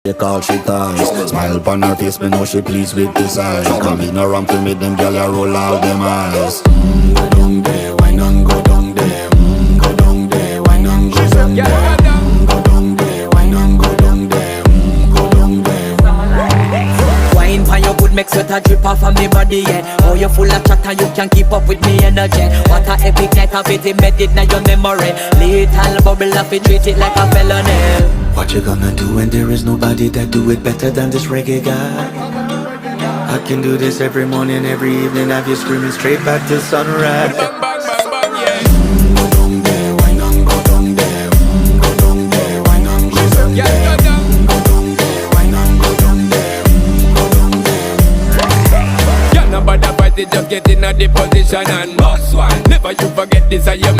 They call she ties. Smile upon her face, me know she pleased with this eyes. Come in around to me, them gyal a roll out them eyes. Go down there, why not go down there? Go down there, why not go down there? Go down there, why not go down there? Go down there. Wine pan your good, make sweat a drip off of me body, yeah. Oh, you full of chatter, you can't keep up with me energy. What a epic night of it, embedded in your memory. Little bubble of it, treat it like a felony. What you gonna do when there is nobody that do it better than this reggae guy? I can do this every morning, every evening, have you screaming straight back to sunrise. Bang, bang, bang, bang, yeah. Go down there, why not go down there? Go down there, why not go down there? Yeah, go down. Go down there, why not go down there? Go down there. Yeah, nobody fight it, just get in a the position and boss one. Never you forget this, I am